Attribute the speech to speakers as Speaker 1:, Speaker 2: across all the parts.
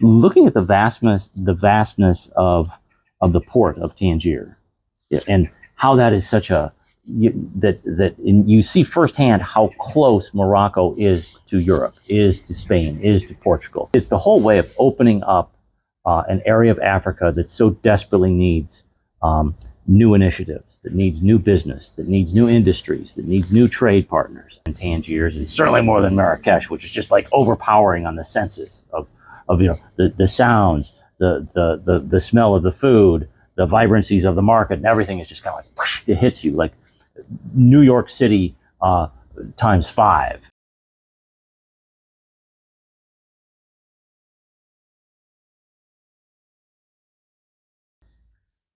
Speaker 1: looking at the vastness of the port of Tangier, and how that is such a you see firsthand how close Morocco is to Europe, is to Spain, is to Portugal. It's the whole way of opening up an area of Africa that so desperately needs new initiatives, that needs new business, that needs new industries, that needs new trade partners. And Tangiers, and certainly more than Marrakesh, which is just like overpowering on the senses of the sounds, the smell of the food, the vibrancies of the market, and everything is just kind of like whoosh, it hits you like New York City times 5.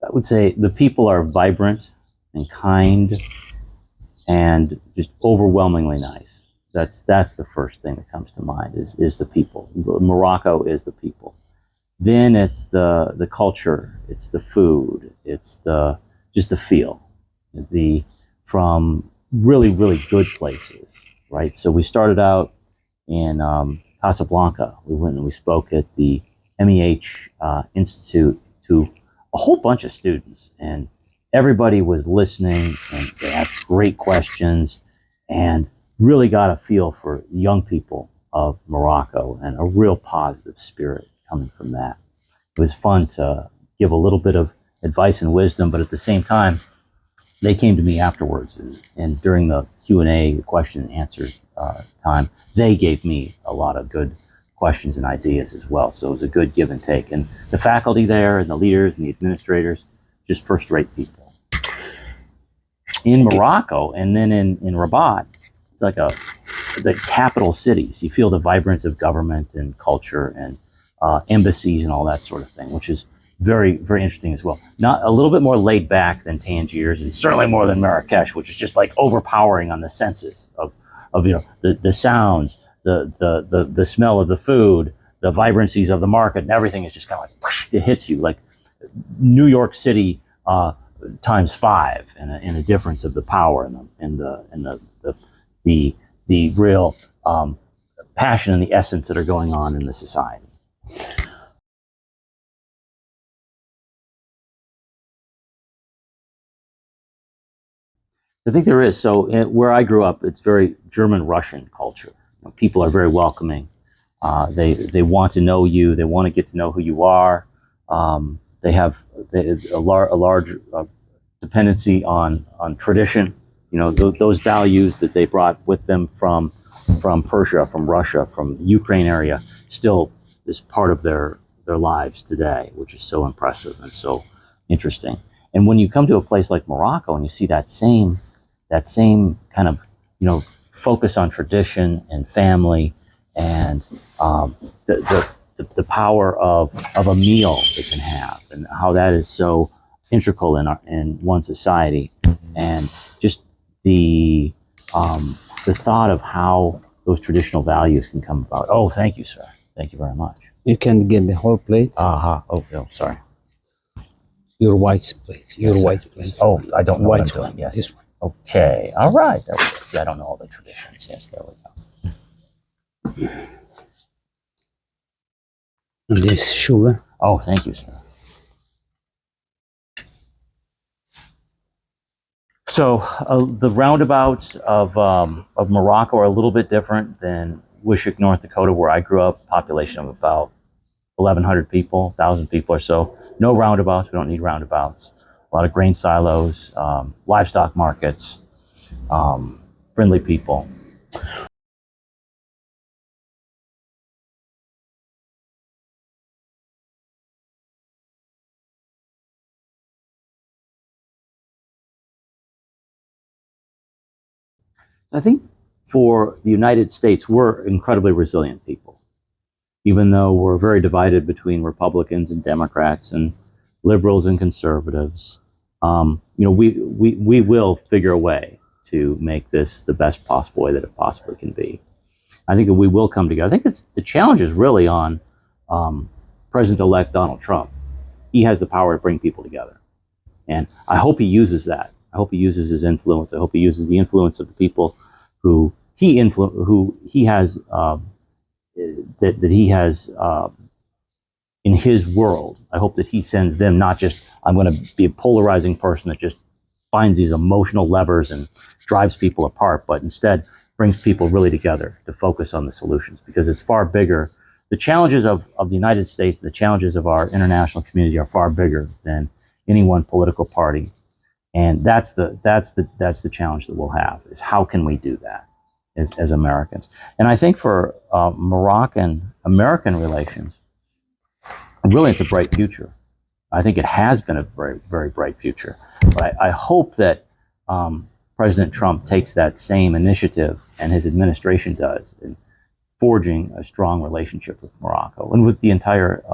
Speaker 1: I would say the people are vibrant and kind and just overwhelmingly nice. That's the first thing that comes to mind is the people. Morocco is the people. Then it's the culture, it's the food, it's just the feel, from really, really good places, right? So we started out in Casablanca. We went and we spoke at the MEH Institute to a whole bunch of students, and everybody was listening, and they asked great questions and really got a feel for young people of Morocco and a real positive spirit coming from that. It was fun to give a little bit of advice and wisdom, but at the same time, they came to me afterwards, and during the Q&A, the question and answer time, they gave me a lot of good questions and ideas as well. So it was a good give and take. And the faculty there and the leaders and the administrators, just first-rate people. In Morocco, and then in Rabat, it's like the capital cities. You feel the vibrance of government and culture and embassies and all that sort of thing, which is very, very interesting as well. Not a little bit more laid back than Tangiers, and certainly more than Marrakesh, which is just like overpowering on the senses of the sounds, the smell of the food, the vibrancies of the market, and everything is just kind of like whoosh, it hits you like New York City times 5, and a difference of the power and the real passion and the essence that are going on in the society. I think there is. So where I grew up, it's very German-Russian culture. People are very welcoming. They want to know you. They want to get to know who you are. They have a large dependency on tradition. Those values that they brought with them from Persia, from Russia, from the Ukraine area, still is part of their lives today, which is so impressive and so interesting. And when you come to a place like Morocco and you see that same kind of focus on tradition and family and the power of a meal they can have, and how that is so integral in one society, and just the thought of how those traditional values can come about. Oh, thank you, sir. Thank you very much.
Speaker 2: You can get the whole plate.
Speaker 1: Oh, no, sorry.
Speaker 2: Your white plate. Your white plate.
Speaker 1: Oh, I don't know
Speaker 2: white
Speaker 1: what I'm doing.
Speaker 2: one.
Speaker 1: Yes.
Speaker 2: This one.
Speaker 1: Okay. All right. There we go. See, I don't know all the traditions. Yes, there we go.
Speaker 2: And this sugar.
Speaker 1: Oh, thank you, sir. So the roundabouts of Morocco are a little bit different than Wishick, North Dakota, where I grew up. Population of about 1,100 people, 1,000 people or so. No roundabouts. We don't need roundabouts. A lot of grain silos, livestock markets, friendly people. I think for the United States, we're incredibly resilient people, even though we're very divided between Republicans and Democrats and liberals and conservatives. We will figure a way to make this the best possible way that it possibly can be. I think that we will come together. I think the challenge is really on President-elect Donald Trump. He has the power to bring people together, and I hope he uses that. I hope he uses his influence. I hope he uses the influence of the people who he has his world. I hope that he sends them not just, I'm going to be a polarizing person that just finds these emotional levers and drives people apart, but instead brings people really together to focus on the solutions, because it's far bigger. The challenges of the United States, the challenges of our international community are far bigger than any one political party. And that's the challenge that we'll have, is how can we do that as Americans? And I think for Moroccan-American relations, really it's a bright future. I think it has been a very, very bright future. But I hope that President Trump takes that same initiative, and his administration does, in forging a strong relationship with Morocco and with the entire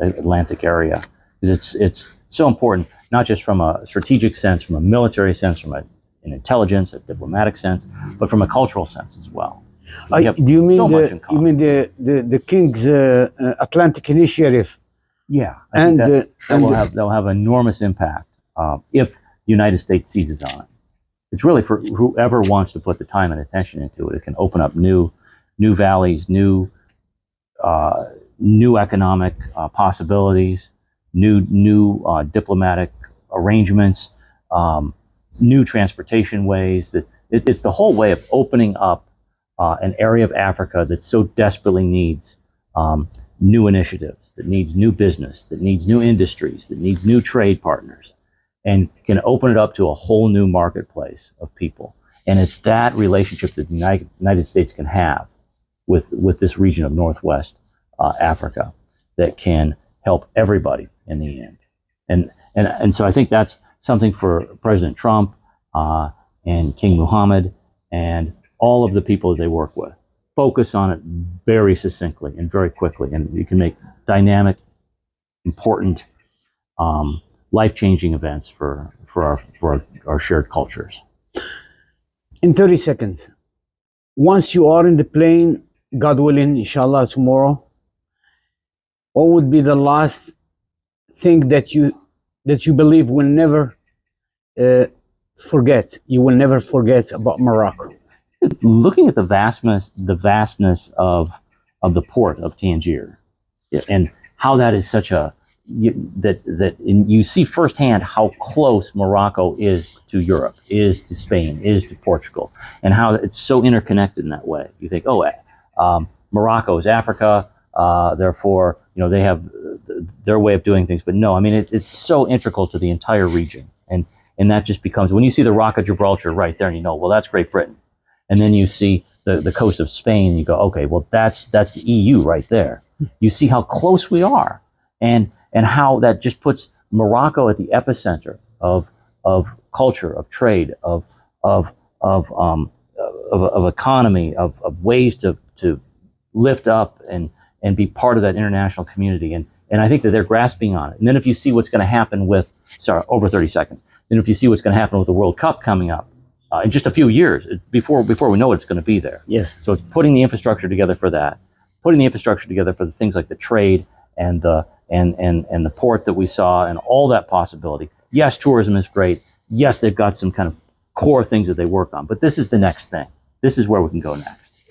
Speaker 1: Atlantic area, because it's so important, not just from a strategic sense, from a military sense, from an intelligence, a diplomatic sense, but from a cultural sense as well.
Speaker 2: Do you mean the King's Atlantic Initiative?
Speaker 1: Yeah, I think that'll have enormous impact if the United States seizes on it. It's really for whoever wants to put the time and attention into it. It can open up new valleys, new economic possibilities, new diplomatic arrangements, new transportation ways. That it's the whole way of opening up an area of Africa that so desperately needs new initiatives, that needs new business, that needs new industries, that needs new trade partners, and can open it up to a whole new marketplace of people. And it's that relationship that the United States can have with this region of Northwest Africa that can help everybody in the end. And so I think that's something for President Trump and King Mohammed and all of the people that they work with. Focus on it very succinctly and very quickly, and you can make dynamic, important, life-changing events for our shared cultures.
Speaker 2: In 30 seconds, once you are in the plane, God willing, inshallah, tomorrow, what would be the last thing that you believe will never forget? You will never forget about Morocco.
Speaker 1: Looking at the vastness of the port of Tangier, and how that is such a you see firsthand how close Morocco is to Europe, is to Spain, is to Portugal, and how it's so interconnected in that way. You think, Morocco is Africa, therefore they have their way of doing things. But no, I mean it's so integral to the entire region, and that just becomes, when you see the Rock of Gibraltar right there, and well, that's Great Britain. And then you see the coast of Spain, and you go, okay, well, that's the EU right there. You see how close we are, and how that just puts Morocco at the epicenter of culture, of trade, of economy, of ways to lift up and be part of that international community. And I think that they're grasping on it. And then if you see what's going to happen with, over 30 seconds, then if you see what's going to happen with the World Cup coming up, in just a few years, before we know it's going to be there.
Speaker 2: Yes.
Speaker 1: So it's putting the infrastructure together for that, putting the infrastructure together for the things like the trade and the port that we saw, and all that possibility. Yes, tourism is great. Yes, they've got some kind of core things that they work on, but this is the next thing. This is where we can go next.